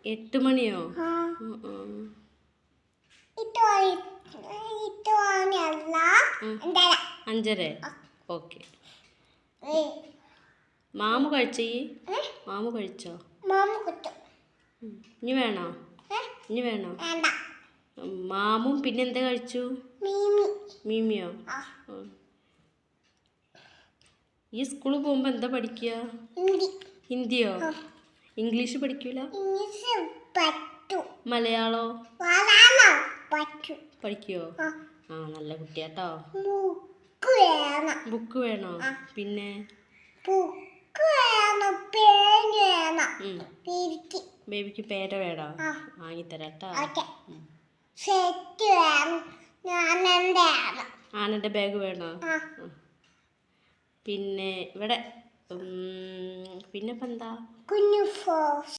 8 മണിയോ? ആ. 5:30. ഓക്കെ. മാമു കഴിച്ചോ? മാമു കഴിച്ചോ? ഇനി വേണോ? മാമും പിന്നെന്താ കഴിച്ചു? മീമിയോ? ഈ സ്കൂളിൽ പോകുമ്പോൾ എന്താ പഠിക്കുക? ഹിന്ദിയോ? ഇംഗ്ലീഷ് പഠിക്കൂല? മലയാളോ പഠിക്കുവോ? ആ, നല്ല കുട്ടിയാട്ടോ. ബുക്ക് വേണോ? പിന്നെ ബേബിക്ക് പേര വേണോ? വാങ്ങിത്തരാട്ടോ. ആനൻ്റെ ബാഗ് വേണോ? പിന്നെ ഇവിടെ പിന്നെ ഇപ്പം എന്താ?